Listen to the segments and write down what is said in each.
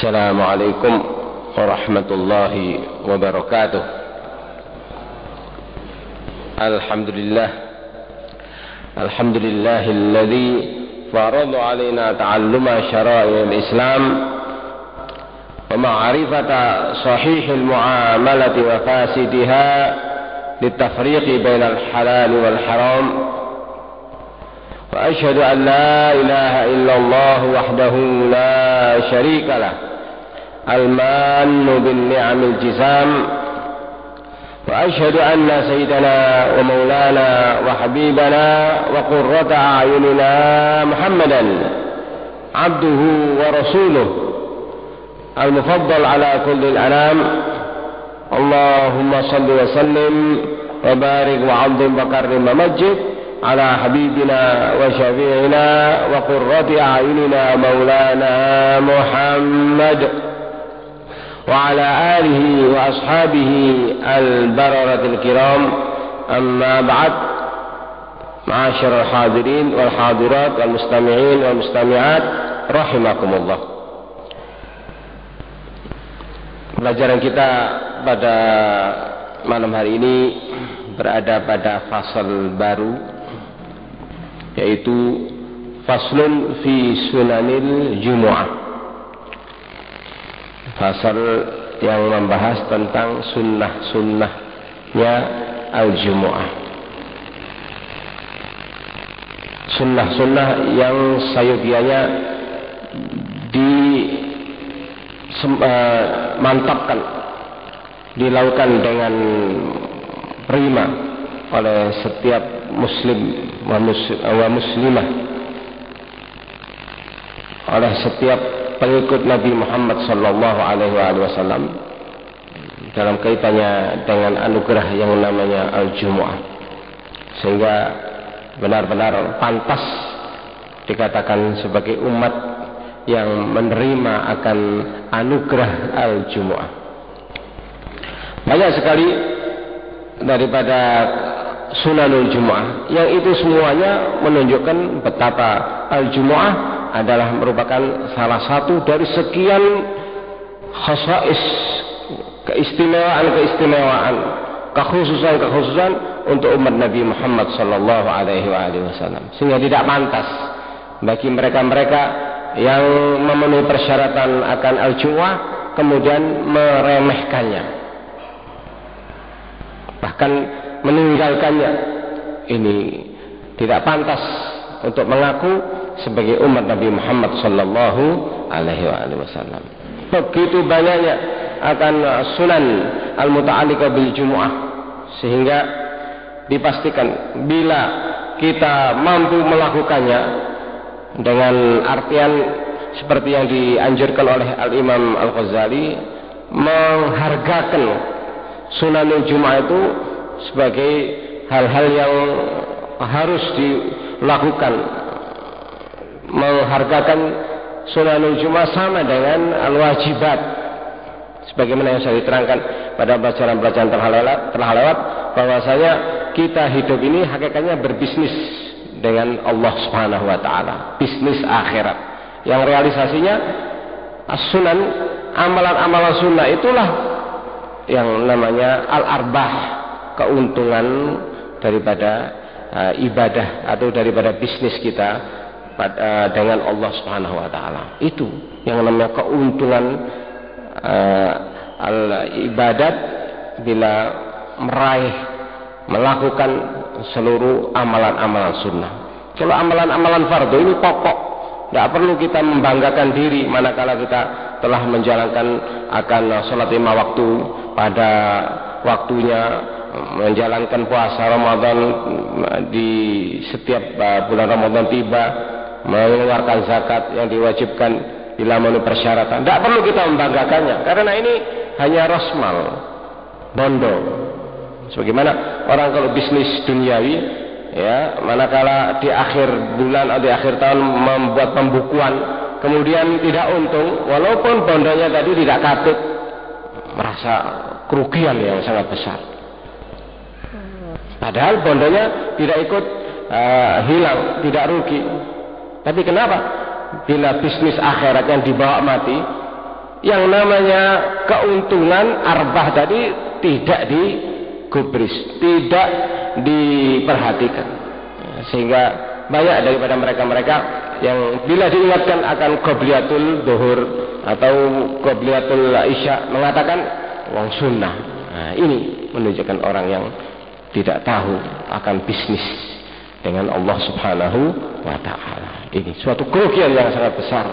السلام عليكم ورحمة الله وبركاته. الحمد لله الذي فرض علينا تعلم شرائع الإسلام ومعرفة صحيح المعاملة وفاسدها للتفريق بين الحلال والحرام. وأشهد أن لا إله إلا الله وحده لا شريك له المان بالنعم الجزام. وأشهد أن سيدنا ومولانا وحبيبنا وقرة أعيننا محمدا عبده ورسوله المفضل على كل الأنام. اللهم صل وسلم وبارك وعظم وكرم ومجد على حبيبنا وشفيعنا وقرة أعيننا مولانا محمد وعلى آله وأصحابه البررة الكرام. أما بعد، معاشر الحاضرين والحاضرات والمستمعين والمستمعات rahimakumullah. Pelajaran kita pada malam hari ini berada pada fasal baru, yaitu faslun fi sunanil jumu'ah. Fasal yang membahas tentang sunnah-sunnahnya al-jumu'ah. Sunnah-sunnah yang sayudianya dimantapkan, dilakukan dengan prima oleh setiap muslim wa muslimah, oleh setiap pengikut Nabi Muhammad sallallahu alaihi wasallam dalam kaitannya dengan anugerah yang namanya al-jumu'ah, sehingga benar-benar pantas dikatakan sebagai umat yang menerima akan anugerah al-jumu'ah. Banyak sekali daripada sunanul jumu'ah yang itu semuanya menunjukkan betapa al-jumu'ah adalah merupakan salah satu dari sekian khasais, keistimewaan, kekhususan untuk umat Nabi Muhammad sallallahu alaihi wasallam, sehingga tidak pantas bagi mereka-mereka yang memenuhi persyaratan akan al-jumu'ah kemudian meremehkannya, bahkan meninggalkannya. Ini tidak pantas untuk mengaku sebagai umat Nabi Muhammad sallallahu alaihi wasallam. Begitu banyaknya akan sunan al-muta'alliqah bil jumu'ah, sehingga dipastikan bila kita mampu melakukannya dengan artian seperti yang dianjurkan oleh Al-Imam Al-Ghazali, menghargakan sunanul jumu'ah itu sebagai hal-hal yang harus dilakukan, menghargakan sunanul jumu'ah sama dengan al-wajibat, sebagaimana yang saya diterangkan pada pelajaran-pelajaran telah lewat, bahwasanya kita hidup ini hakikatnya berbisnis dengan Allah Subhanahu wa taala, bisnis akhirat yang realisasinya as-sunan, amalan-amalan sunnah itulah yang namanya al-arbah, keuntungan daripada ibadah atau daripada bisnis kita dengan Allah Subhanahu wa taala. Itu yang namanya keuntungan al-ibadat bila melakukan seluruh amalan-amalan sunnah. Kalau amalan-amalan fardu ini pokok, tidak perlu kita membanggakan diri manakala kita telah menjalankan akan sholat 5 waktu pada waktunya, menjalankan puasa Ramadan di setiap bulan Ramadan tiba, mengeluarkan zakat yang diwajibkan bila memenuhi persyaratan. Tidak perlu kita membanggakannya, karena ini hanya rosmal, bondo. Sebagaimana orang kalau bisnis duniawi, ya, manakala di akhir bulan atau di akhir tahun membuat pembukuan, kemudian tidak untung, walaupun bondonya tadi tidak katut, merasa kerugian yang sangat besar. Padahal bondonya tidak ikut hilang, tidak rugi. Tapi kenapa? Bila bisnis akhirat yang dibawa mati, Yang namanya keuntungan arbah tadi tidak digubris, tidak diperhatikan. Sehingga banyak daripada mereka-mereka yang bila diingatkan akan qobliyatul duhur atau qobliyatul isya mengatakan wong sunnah. Nah, ini menunjukkan orang yang tidak tahu akan bisnis dengan Allah Subhanahu wa ta'ala. Ini suatu kerugian yang sangat besar.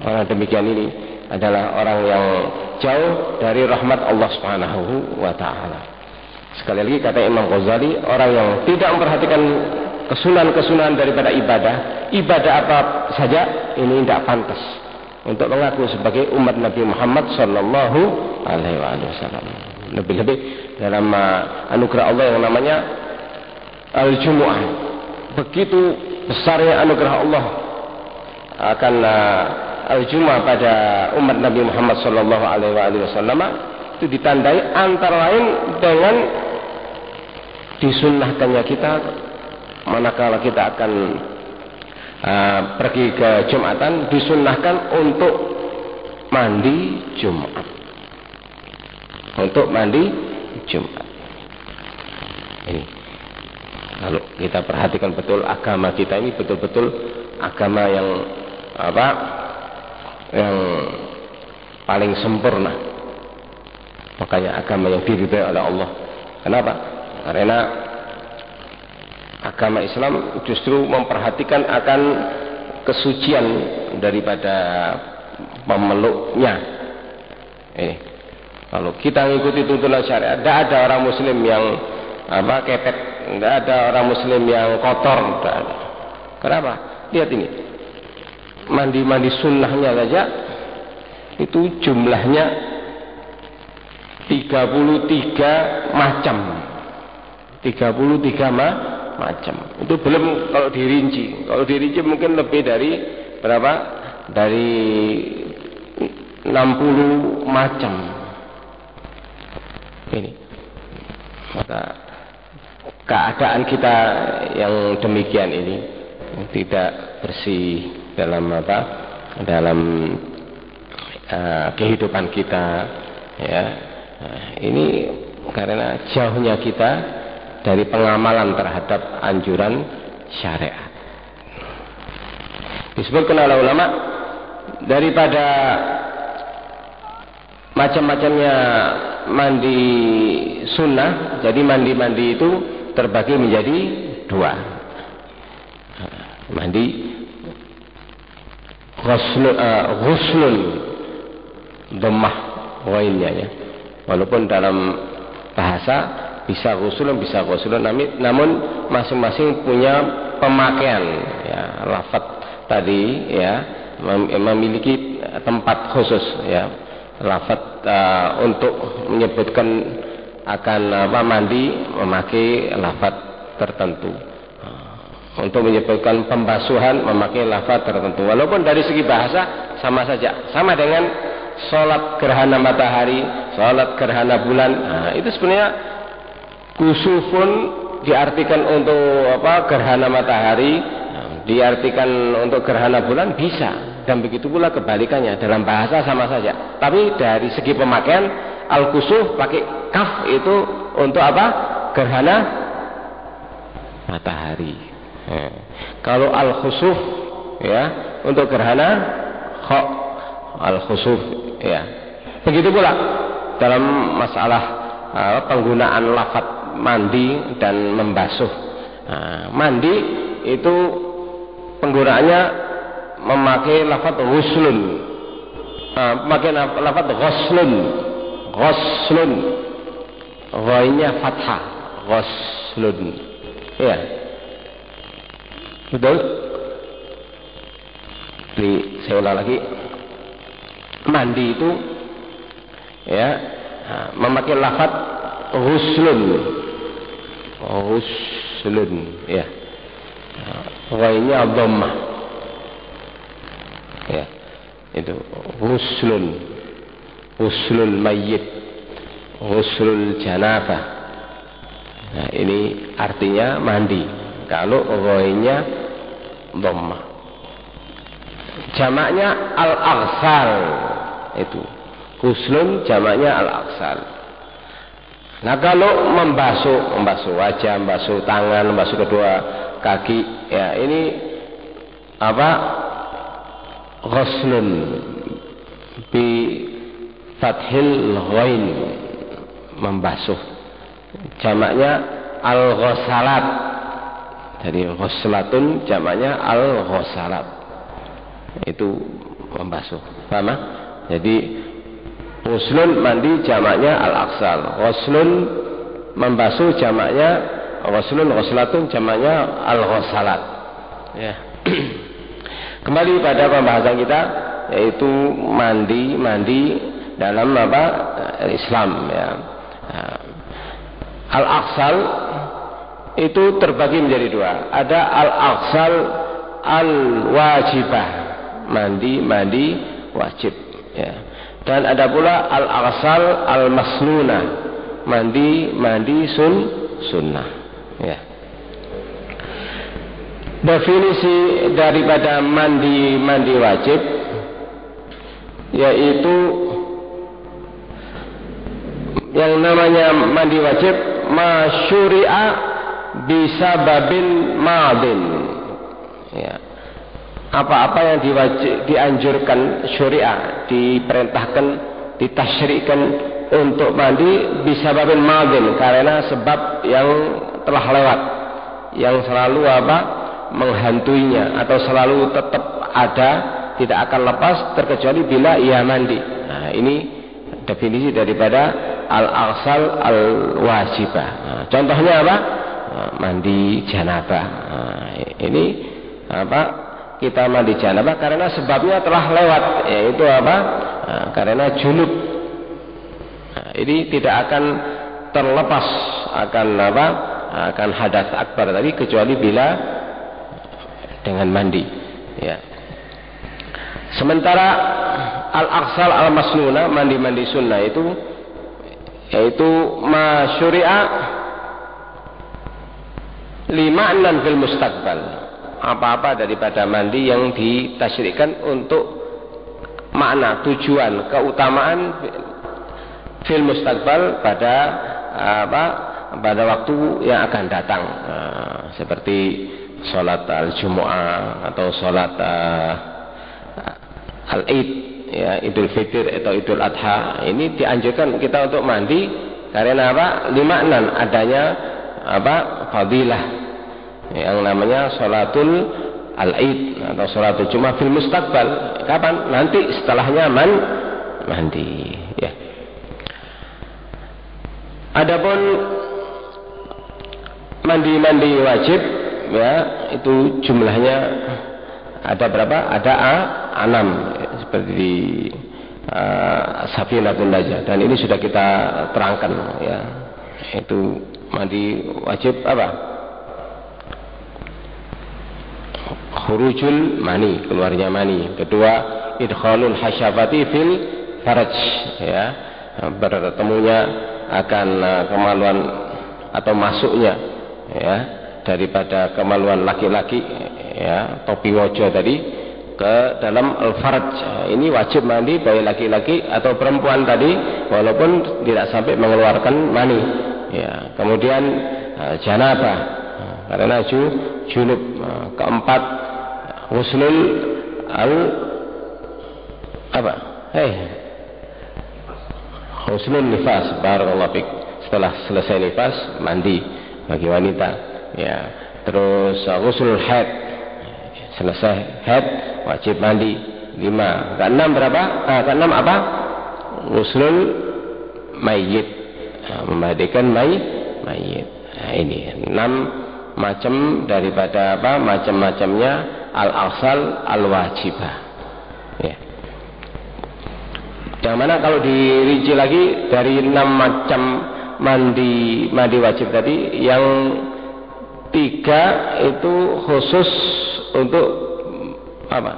Orang demikian ini adalah orang yang jauh dari rahmat Allah Subhanahu wa ta'ala. Sekali lagi kata Imam Ghazali, orang yang tidak memperhatikan kesunahan-kesunahan daripada ibadah apa saja, ini tidak pantas untuk mengaku sebagai umat Nabi Muhammad sallallahu alaihi wasallam. Lebih-lebih dalam anugerah Allah yang namanya Al-Jumu'ah. Begitu besarnya anugerah Allah akan Al-Jumu'ah pada umat Nabi Muhammad sallallahu alaihi wasallam, itu ditandai antara lain dengan disunnahkannya kita manakala kita akan pergi ke Jumatan, disunnahkan untuk mandi Jumat. Untuk mandi Jumat. Ini kalau kita perhatikan betul, agama kita ini betul-betul agama yang apa? Yang paling sempurna. Makanya agama yang diridhai oleh Allah. Kenapa? Karena agama Islam justru memperhatikan akan kesucian daripada pemeluknya. Kalau kita mengikuti tuntunan syariat, tidak ada orang Muslim yang kepet, tidak ada orang Muslim yang kotor, tidak ada. Kenapa? Lihat ini, mandi sunnahnya saja itu jumlahnya 33 macam. 33 macam. Itu belum kalau dirinci. Kalau dirinci mungkin lebih dari berapa? Dari 60 macam. Ini. Maka keadaan kita yang demikian ini tidak bersih dalam dalam kehidupan kita, ya. Ini karena jauhnya kita dari pengamalan terhadap anjuran syariat. Disebutkan oleh ulama daripada macam-macamnya mandi sunnah, jadi mandi-mandi itu terbagi menjadi 2. Mandi ghuslun dhammah wainnya, ya. Walaupun dalam bahasa bisa ghuslun namun masing-masing punya pemakaian, ya. Lafaz tadi, ya, memiliki tempat khusus, ya. Lafaz untuk menyebutkan akan mandi memakai lafaz tertentu. Untuk menyebutkan pembasuhan memakai lafaz tertentu. Walaupun dari segi bahasa sama saja, sama dengan sholat gerhana matahari, sholat gerhana bulan. Nah, itu sebenarnya kusufun diartikan untuk gerhana matahari, diartikan untuk gerhana bulan bisa, dan begitu pula kebalikannya, dalam bahasa sama saja. Tapi dari segi pemakaian, al-kusuf pakai kaf itu untuk gerhana matahari. Kalau al-khusuf, ya, untuk gerhana kha, al-khusuf, ya. Begitu pula dalam masalah penggunaan lafaz mandi dan membasuh. Mandi itu penggunaannya memakai lafaz ghuslun, memakai lafaz ghuslun, ghainnya fathah, ghuslun, ya. Betul? Ini saya ulang lagi. Mandi itu, ya, memakai lafaz ghuslun, ya. Ghainnya dhammah, ya. Itu ghuslul mayyit, ghuslul janabah. Nah, ini artinya mandi. Kalau ghainnya dhammah. Jamaknya al-aghsal, Itu ghuslun jamaknya al-aghsal. Nah kalau membasuh wajah, membasuh tangan, membasuh kedua kaki, ya ini apa? Ghuslun bi fathil ghain, membasuh. Jamaknya al-ghasalat. Jadi ghuslatun jamaknya al-ghasalat. Itu membasuh. Paham? Jadi ghuslun mandi jamaknya al-aghsal. Ghuslun membasuh jamaknya ghuslun, ghuslatun jamaknya al-ghasalat. Ya. Kembali pada pembahasan kita, yaitu mandi dalam apa? Islam, ya. Al-aghsal itu terbagi menjadi dua. Ada al-aghsal al-wajibah, mandi wajib, ya. Dan ada pula al-aghsal al-masnunah, mandi sunnah, ya. Definisi daripada mandi wajib yaitu yang namanya mandi wajib masyuri'a bisa babin madin, ya. Apa-apa yang dianjurkan syariah, diperintahkan, ditasyri'kan untuk mandi bisa babin madin, karena sebab yang telah lewat, yang selalu apa? Menghantuinya, atau selalu tetap ada, tidak akan lepas terkecuali bila ia mandi. Nah, ini definisi daripada al-aghsal al-wajibah. Nah, contohnya apa? Mandi janabah. Nah, ini apa? Kita mandi janabah karena sebabnya telah lewat, yaitu apa? Nah, karena junub. Nah, ini tidak akan terlepas akan apa? Akan hadas akbar tadi, kecuali bila dengan mandi, ya. Sementara al-aghsal al-masnunah, mandi sunnah itu yaitu masyuri'a lima'nan fil mustaqbal, apa-apa daripada mandi yang ditasyrikan untuk makna, tujuan, keutamaan fil mustaqbal pada apa? Pada waktu yang akan datang, seperti sholat al-Jumu'ah atau sholat al-Id, ya, Idul Fitr atau Idul Adha. Ini dianjurkan kita untuk mandi karena apa? Lima'nan, adanya apa? Fadilah yang namanya sholatul al-Id atau sholatul Jumu'ah fil mustaqbal. Kapan? Nanti setelahnya mandi, ya. Adapun mandi wajib, ya, itu jumlahnya ada berapa? Ada 6, seperti di Safinatun Najah, dan ini sudah kita terangkan, ya. Itu mandi wajib apa? Khurujul mani, keluarnya mani. Kedua, idkhalul hasyafati fil faraj, ya, bertemunya akan kemaluan atau masuknya, ya, daripada kemaluan laki-laki, ya, topi wajah tadi ke dalam al-farj. Ini wajib mandi baik laki-laki atau perempuan tadi, walaupun tidak sampai mengeluarkan mani, ya. Kemudian janabah karena junub. Keempat, ghuslul ghuslul nifas, barakallahu fik. Setelah selesai nifas, mandi bagi wanita, ya. Terus ghuslul haid, selesai haid wajib mandi. 5. Keenam berapa? Keenam apa? Ghuslul mayyit, memandikan mayyit. Nah, ini 6 macam daripada apa? Macam-macamnya al-aghsal al-wajibah, ya. Yang mana kalau dirinci lagi dari 6 macam mandi wajib tadi, yang 3 itu khusus untuk apa?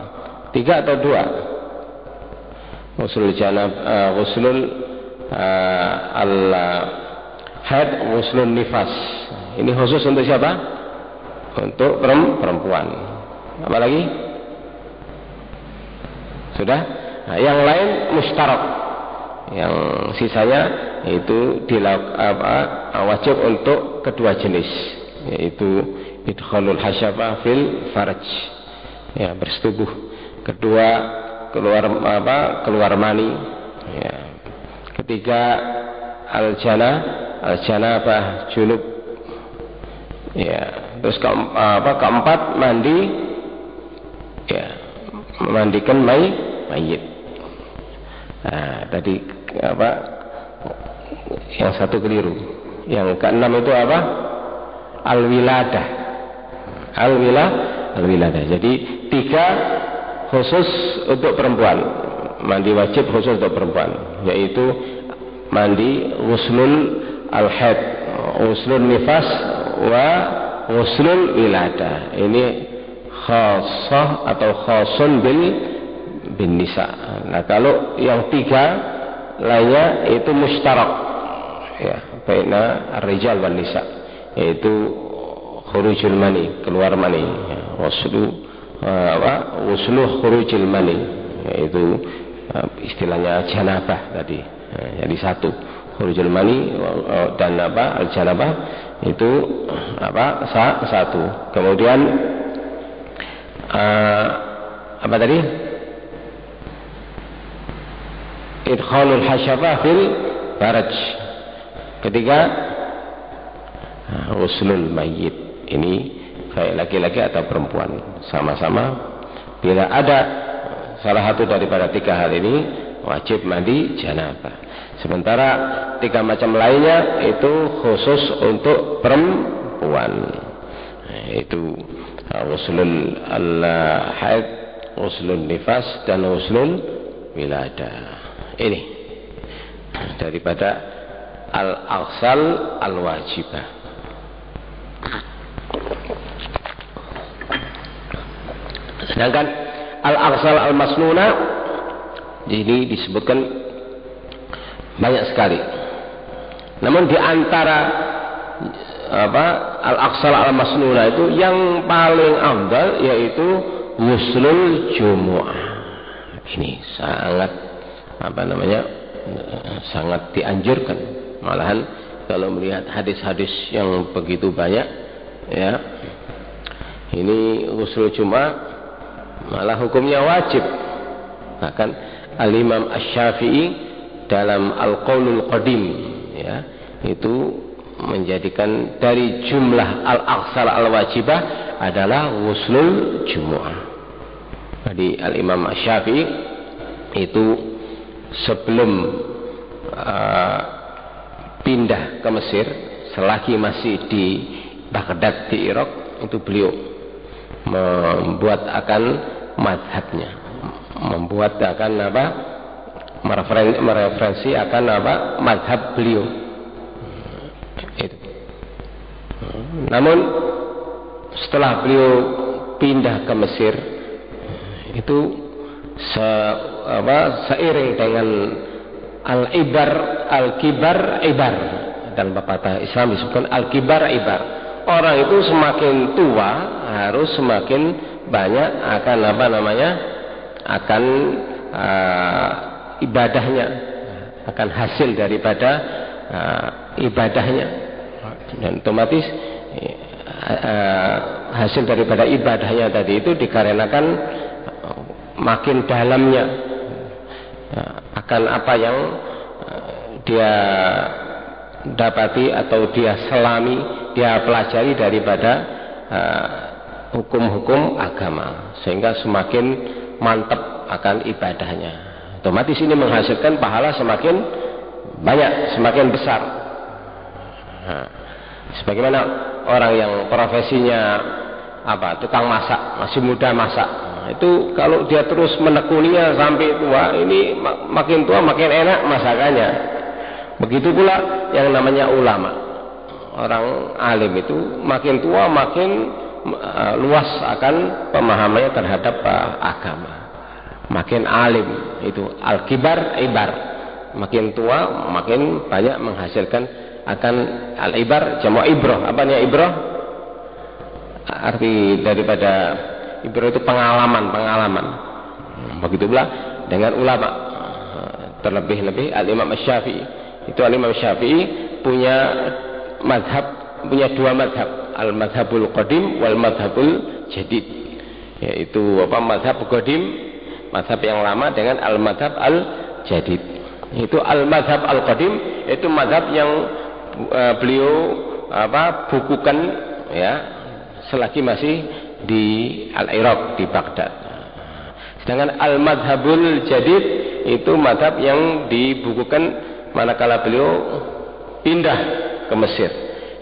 3 atau 2? Ghuslul janabah, ghuslul al-haid, ghuslul nifas. Ini khusus untuk siapa? Untuk perempuan. Apa lagi? Sudah? Nah, yang lain mustarak, yang sisanya itu wajib untuk kedua jenis, yaitu idkhalul hasyafah fil farj, ya, bersetubuh, kedua keluar mani, ya. Ketiga al-janabah junub, ya. Terus keempat mandi, ya, memandikan mayit. Nah, tadi yang satu keliru. Yang keenam itu al-wiladah. Al-wiladah. Jadi 3 khusus untuk perempuan, mandi wajib khusus untuk perempuan, yaitu mandi ghuslul al-haid, ghuslul nifas, wa ghuslul wiladah. Ini khassah atau khasun bin nisa. Nah, kalau yang 3 lainnya itu mustarak, ya, baina ar-rijal wan nisa, yaitu khurujul mani, keluar mani, ya, ghuslu khurujul mani, yaitu istilahnya janabah tadi. Ya, jadi 1 khurujul mani dan al-janabah itu 1. Kemudian apa tadi? Idkhalul hasyafah fil farj. Ketiga ghuslul mayyit. Ini baik laki-laki atau perempuan, sama-sama bila ada salah satu daripada 3 hal ini wajib mandi janabah. Sementara 3 macam lainnya itu khusus untuk perempuan, yaitu ghuslul al-haid, ghuslul nifas, dan ghuslul wiladah. Ini daripada al-aghsal al-wajibah. Sedangkan al-aghsal al-masnuna ini disebutkan banyak sekali. Namun di antara al-aghsal al-masnuna itu yang paling afdal yaitu ghuslul jumu'ah. Ini sangat dianjurkan. Malahan kalau melihat hadis-hadis yang begitu banyak, ya, ini ghusl Jumat malah hukumnya wajib. Bahkan Al-Imam Asy-Syafi'i dalam Al-Qaulul Qadim, ya, itu menjadikan dari jumlah al-aghsal al-wajibah adalah ghuslul Jumu'ah. Jadi Al-Imam Asy-Syafi'i itu sebelum pindah ke Mesir, selagi masih di Baghdad di Irak, itu beliau membuat akan madhabnya, membuat akan mereferensi akan madhab beliau itu. Namun setelah beliau pindah ke Mesir itu seiring dengan al-kibar ibar, dan pepatah Islam disebutkan al-kibar ibar. Orang itu semakin tua harus semakin banyak akan akan ibadahnya, akan hasil daripada ibadahnya, dan otomatis hasil daripada ibadahnya tadi itu dikarenakan makin dalamnya akan apa yang dia dapati atau dia selami, dia pelajari daripada hukum-hukum agama, sehingga semakin mantap akan ibadahnya. Otomatis ini menghasilkan pahala semakin banyak, semakin besar. Sebagaimana orang yang profesinya tukang masak, masih muda masak, itu kalau dia terus menekuninya sampai tua, ini makin tua makin enak masakannya. Begitu pula yang namanya ulama, orang alim itu makin tua makin luas akan pemahamannya terhadap agama, makin alim. Itu al-kibar ibar, makin tua makin banyak menghasilkan akan al-ibar, jamak ibroh. Apanya ibroh? Arti daripada ibroh itu pengalaman. Begitu pula dengan ulama. Terlebih-lebih al-Imam Syafi'i. Itu al-Imam Syafi'i punya dua madhab, al-madhabul qadim wal madhabul jadid. Yaitu madhab qadim, madhab yang lama, dengan al-madhab al-jadid. Itu al-madhab al-qadim, itu madhab yang beliau bukukan ya selagi masih di Al-Iraq, di Baghdad. Sedangkan al-madhabul jadid itu madhab yang dibukukan manakala beliau pindah ke Mesir.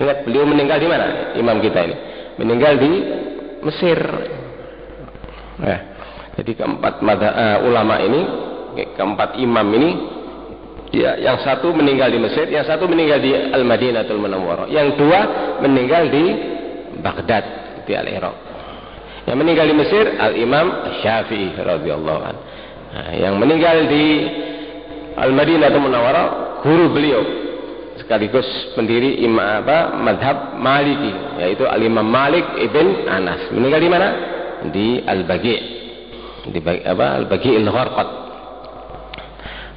Ingat, beliau meninggal di mana? Imam kita ini meninggal di Mesir. Jadi keempat ulama ini, keempat imam ini, ya, yang satu meninggal di Mesir, yang satu meninggal di Al-Madinatul Munawwarah, yang dua meninggal di Baghdad, di Al-Iraq. Yang meninggal di Mesir Al-Imam Syafi'i radhiyallahu anhu. Yang meninggal di Al-Madinatul Munawwarah guru beliau sekaligus pendiri madhab Maliki, yaitu Al-Imam Malik ibn Anas. Meninggal di mana? Di Al-Baqi', di Al-Baqi'il Gharqad.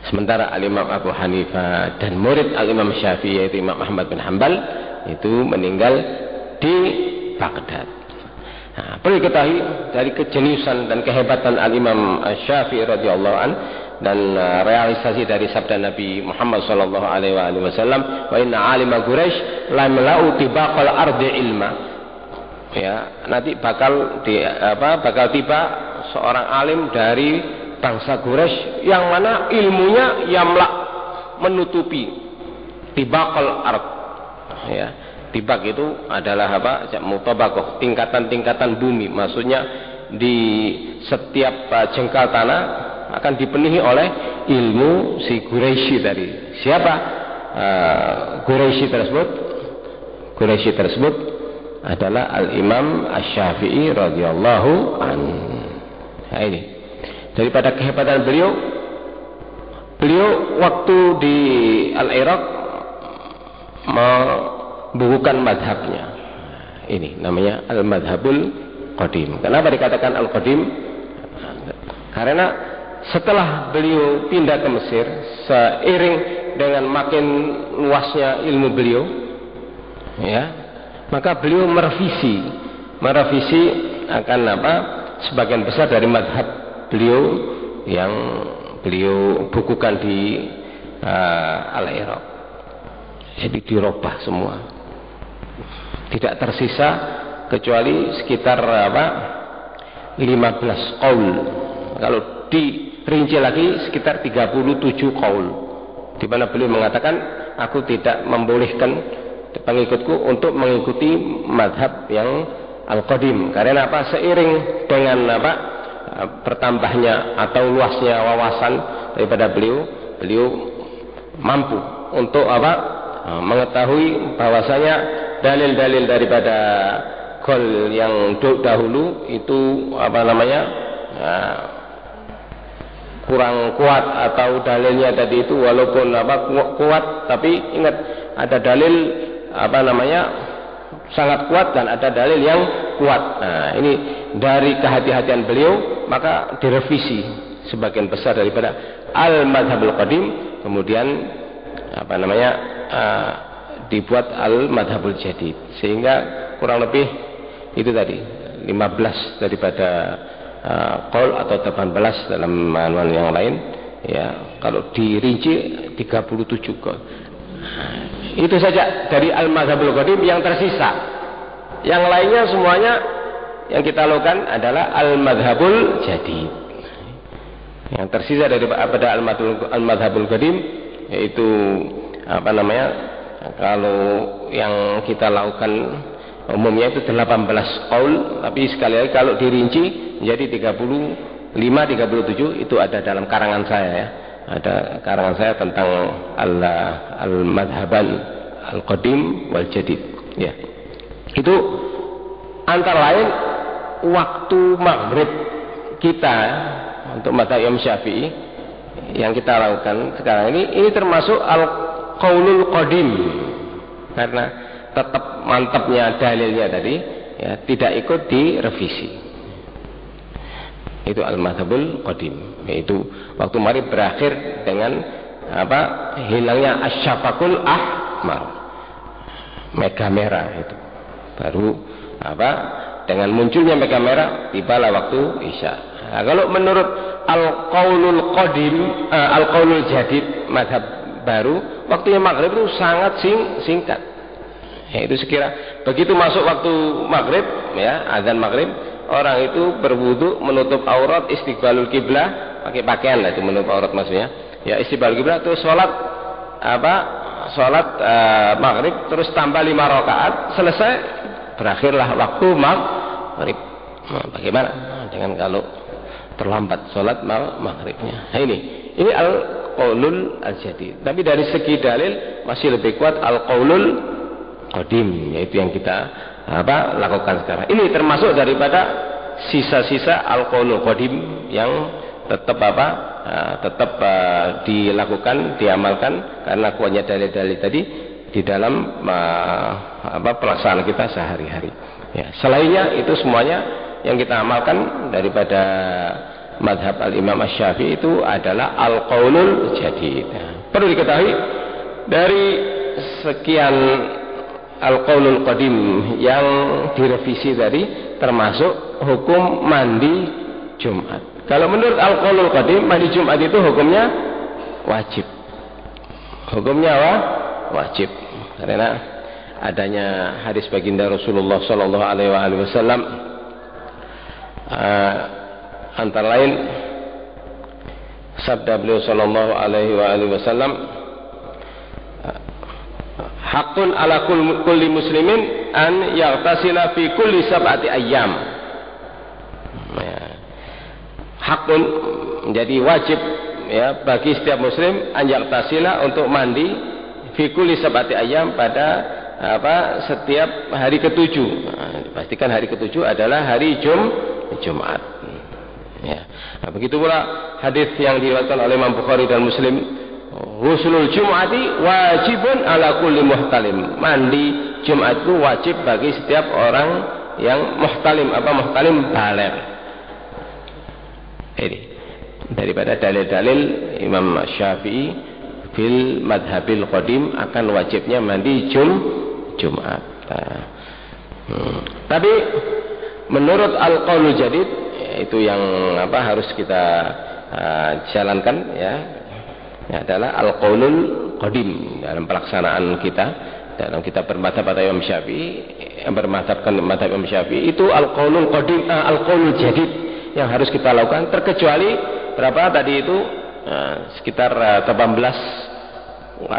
Sementara Al-Imam Abu Hanifah dan murid Al-Imam Syafi'i yaitu Imam Ahmad bin Hanbal itu meninggal di Baghdad. Perlu diketahui dari kejeniusan dan kehebatan Al-Imam Syafi'i radhiyallahu an, dan realisasi dari sabda Nabi Muhammad sallallahu alaihi wasallam, wa inna alima Quraisy la melau tibaqal ardi ilma. Ya, nanti bakal tiba seorang alim dari bangsa Quraisy yang mana ilmunya yamla, menutupi tibaqal ard. Ya, tibak itu adalah mutabakoh, tingkatan-tingkatan bumi. Maksudnya di setiap jengkal tanah akan dipenuhi oleh ilmu si Quraisy tadi. Siapa Quraisy tersebut? Quraisy tersebut adalah Al-Imam Asy-Syafi'i radhiyallahu anhu. Nah, ini daripada kehebatan beliau waktu di Al-Iraq membukukan madhabnya. Ini namanya al-madhabul qadim. Kenapa dikatakan al-qadim? Karena setelah beliau pindah ke Mesir, seiring dengan makin luasnya ilmu beliau, ya, maka beliau merevisi akan sebagian besar dari madhab beliau yang beliau bukukan di Al-Iraq. Jadi dirubah semua, tidak tersisa kecuali sekitar 15 qaul. Kalau dirinci lagi sekitar 37 qaul, di mana beliau mengatakan, aku tidak membolehkan pengikutku untuk mengikuti madhab yang al-qadim. Karena seiring dengan bertambahnya atau luasnya wawasan daripada beliau mampu untuk mengetahui bahwasanya dalil-dalil daripada qaul yang dahulu itu kurang kuat, atau dalilnya tadi itu walaupun kuat, tapi ingat ada dalil sangat kuat dan ada dalil yang kuat. Nah, ini dari kehati-hatian beliau maka direvisi sebagian besar daripada al-madhabul qadim, kemudian dibuat al-madhabul jadid, sehingga kurang lebih itu tadi 15 daripada qaul atau 18 dalam manual yang lain, ya, kalau dirinci 37 qaul. Itu saja dari al-madhabul qadim yang tersisa. Yang lainnya semuanya yang kita lakukan adalah al-madhabul jadid. Yang tersisa daripada al-madhabul qadim yaitu kalau yang kita lakukan umumnya itu 18 qaul, tapi sekali lagi kalau dirinci menjadi 35, 37 itu ada dalam karangan saya, ya. Ada karangan saya tentang al-madhaban al-qadim wal jadid, ya. Itu antara lain waktu maghrib kita untuk madhab Imam Syafi'i yang kita lakukan sekarang ini termasuk al-qaulul qadim, karena tetap mantapnya dalilnya tadi, ya, tidak ikut direvisi. Itu al-madhabul qadim, yaitu waktu maghrib berakhir dengan hilangnya asyafaqul ahmar, mega merah. Itu baru dengan munculnya mega merah tibalah waktu isya. Nah, kalau menurut al-qaulul qadim, al-qaulul jadid, madhab baru, waktunya maghrib itu sangat singkat. Itu sekira begitu masuk waktu maghrib, ya, azan maghrib, orang itu berwudu, menutup aurat, istiqbalul kiblah, pakai pakaian lah itu menutup aurat maksudnya. Ya, istiqbalul kiblah, terus sholat maghrib, terus tambah 5 rakaat, selesai, berakhirlah waktu maghrib. Nah, bagaimana dengan kalau terlambat sholat maghribnya? Nah, ini al-qaulul al-jadid. Tapi dari segi dalil masih lebih kuat al-qaulul qadim, yaitu yang kita lakukan sekarang. Ini termasuk daripada sisa-sisa al-qaulul qadim yang tetap dilakukan, diamalkan karena kuatnya dalil-dalil tadi di dalam pelaksanaan kita sehari-hari. Ya, selainnya itu semuanya yang kita amalkan daripada madhab al-Imam Asy-Syafi'i itu adalah al-qaulul jadid. Perlu diketahui dari sekian al-qaulul qadim yang direvisi tadi termasuk hukum mandi Jumat. Kalau menurut al-qaulul qadim, mandi Jumat itu hukumnya wajib. Hukumnya wajib karena adanya hadis baginda Rasulullah sallallahu alaihi wasallam, antara lain sabda beliau sallallahu alaihi wasallam, hakun ala kulli muslimin an yaghtasila fi kulli sab'ati ayyam. Hakun menjadi wajib, ya, bagi setiap muslim an yaghtasila untuk mandi fi kulli sab'ati ayyam pada setiap hari ke-7. Pastikan hari ke-7 adalah hari Jumat. Ya. Nah, begitu pula hadis yang diriwayatkan oleh Imam Bukhari dan Muslim, Ghuslul Jum'ati wajibun ala kulli muhtalim. Mandi Jumat itu wajib bagi setiap orang yang muhtalim. Muhtalim baligh. Ini daripada dalil-dalil Imam Syafi'i fil madhabil qadim akan wajibnya mandi Jumat. Tapi menurut al-qaulul jadid, itu yang harus kita jalankan, ya, adalah al-qaulul qadim dalam pelaksanaan kita dalam kita bermadhab atau Imam Syafi'i, yang bermadhabkan madhab Imam Syafi'i itu al-qaulul qadim, al-qaulul jadid yang harus kita lakukan, terkecuali berapa tadi itu sekitar 18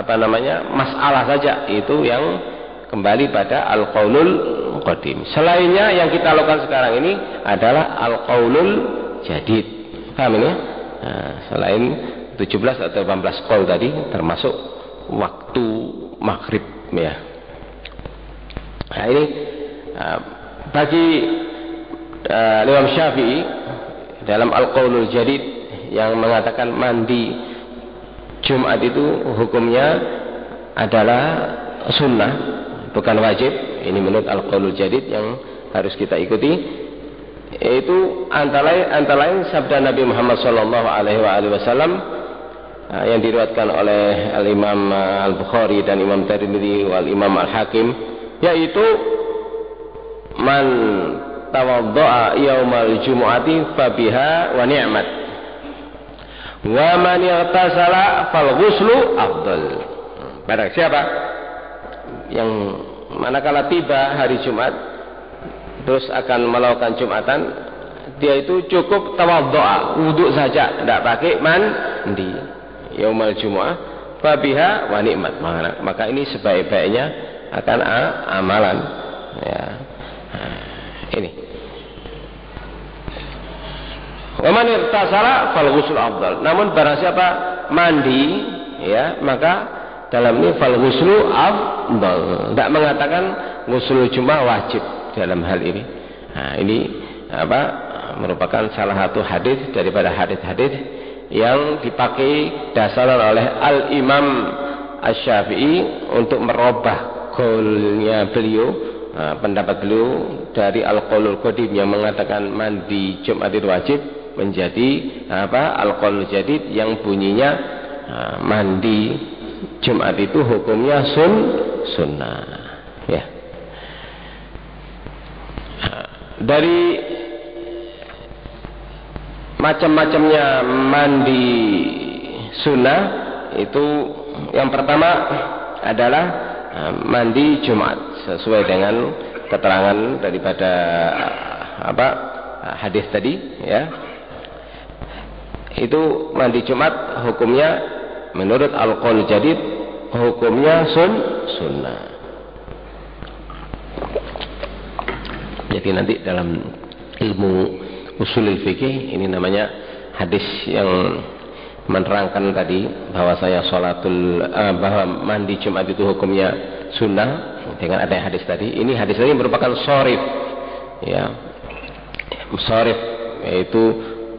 masalah saja itu yang kembali pada al-qaulul qadim. Selainnya yang kita lakukan sekarang ini adalah al-qaulul jadid. Paham ini? Selain 17 atau 18 qaul tadi termasuk waktu maghrib, ya. Nah, ini bagi Imam Syafi'i dalam al-qaulul jadid yang mengatakan mandi Jumat itu hukumnya adalah sunnah, bukan wajib. Ini menurut al-qaulul jadid yang harus kita ikuti. Itu antara lain sabda Nabi Muhammad sallallahu alaihi wasallam yang diriwayatkan oleh al-Imam Al-Bukhari dan Imam Tirmidzi wal Imam Al-Hakim, yaitu man tawaddaa yaumal jumu'ati fabiha wa ni'mat wa man ightasala fal ghuslu afdal. Barang siapa yang manakala tiba hari Jumat terus akan melakukan Jumatan, dia itu cukup tawaddaa, wudu saja, tidak pakai mandi yaumal jumu'ah, fabiha wa ni'mat, maka ini sebaik-baiknya akan amalan, ya. Ini wa man ightasala fal ghuslu afdal. Namun barang siapa mandi, ya, maka dalam ini fal ghuslu afdal, tidak mengatakan ghuslu Jumat wajib dalam hal ini. Nah, ini merupakan salah satu hadis daripada hadis-hadis yang dipakai dasaran oleh al-Imam Asy-Syafi'i untuk merubah qaulnya beliau, pendapat beliau dari al-qaulul qadim yang mengatakan mandi Jumat itu wajib menjadi al-qaul jadid yang bunyinya mandi Jumat itu hukumnya sunnah ya. Dari macam-macamnya mandi sunnah itu yang pertama adalah mandi Jumat sesuai dengan keterangan daripada hadis tadi ya. Itu mandi Jumat hukumnya menurut al-qaul jadid hukumnya sunnah. Jadi nanti dalam ilmu usulul fikih ini namanya hadis yang menerangkan tadi bahwa bahwa mandi Jumat itu hukumnya sunnah dengan ada hadis tadi. Ini hadis tadi merupakan sharif ya. Sharif yaitu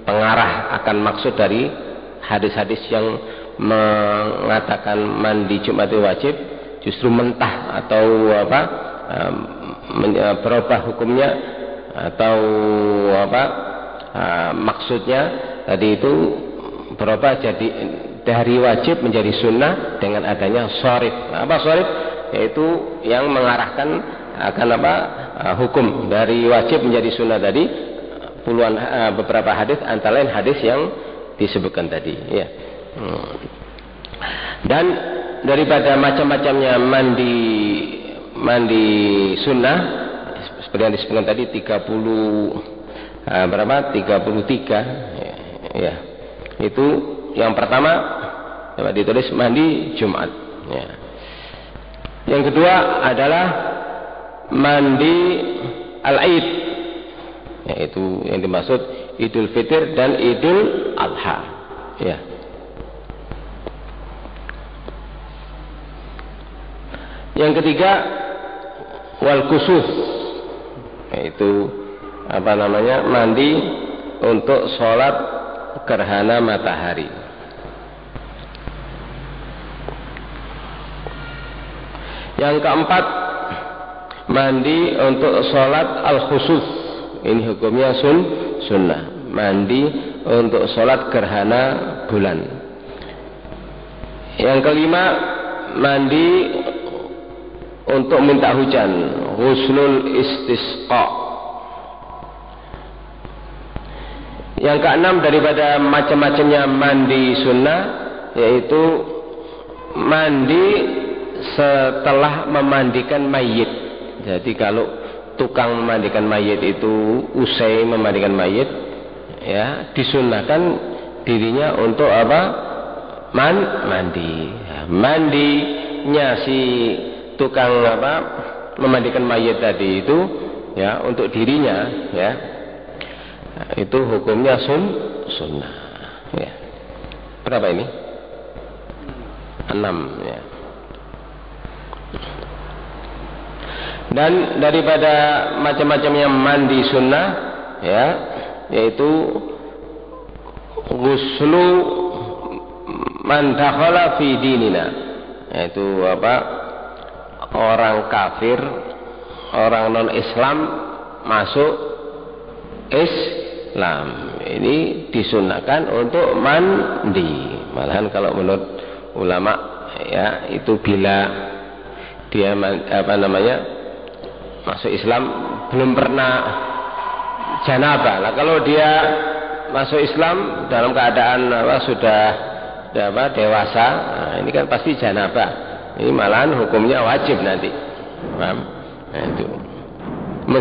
pengarah akan maksud dari hadis-hadis yang mengatakan mandi Jumat itu wajib justru mentah atau berubah hukumnya atau maksudnya tadi itu berubah jadi dari wajib menjadi sunnah dengan adanya sharif. Sharif yaitu yang mengarahkan akan hukum dari wajib menjadi sunnah tadi puluhan beberapa hadis antara lain hadis yang disebutkan tadi ya. Dan daripada macam-macamnya mandi sunnah seperti yang disebutkan tadi 33 ya. Itu yang pertama dapat ditulis mandi Jumat ya. Yang kedua adalah mandi al-Aid yaitu yang dimaksud Idul Fitr dan Idul Adha ya. Yang ketiga wal kusuf yaitu mandi untuk sholat gerhana matahari. Yang keempat mandi untuk sholat al-khusuf. Ini hukumnya sunnah. Mandi untuk sholat gerhana bulan. Yang kelima mandi untuk minta hujan, ghuslul istisqa. Yang keenam daripada macam-macamnya mandi sunnah yaitu mandi setelah memandikan mayit. Jadi kalau tukang memandikan mayit itu usai memandikan mayit ya, disunnahkan dirinya untuk mandi. Mandinya si tukang memandikan mayit tadi itu ya untuk dirinya ya, itu hukumnya sunnah ya. Berapa ini? 6 ya. Dan daripada macam-macamnya mandi sunnah ya, yaitu ghuslu man dakhala fi dinina, yaitu orang kafir, orang non Islam masuk Islam. Ini disunahkan untuk mandi. Malahan kalau menurut ulama ya, itu bila dia masuk Islam belum pernah janabah. Lah kalau dia masuk Islam dalam keadaan sudah dewasa, nah, ini kan pasti janabah. Ini malahan hukumnya wajib nanti. Paham? Nah, itu.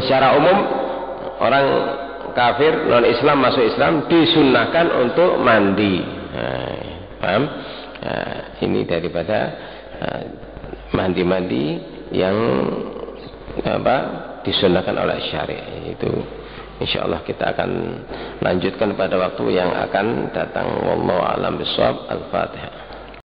Secara umum orang kafir non Islam masuk Islam disunnahkan untuk mandi. Nah, paham? Nah, ini daripada mandi-mandi yang disunnahkan oleh syariat. Itu insyaallah kita akan lanjutkan pada waktu yang akan datang. Wallahu a'lam bishawab. Al-Fatihah.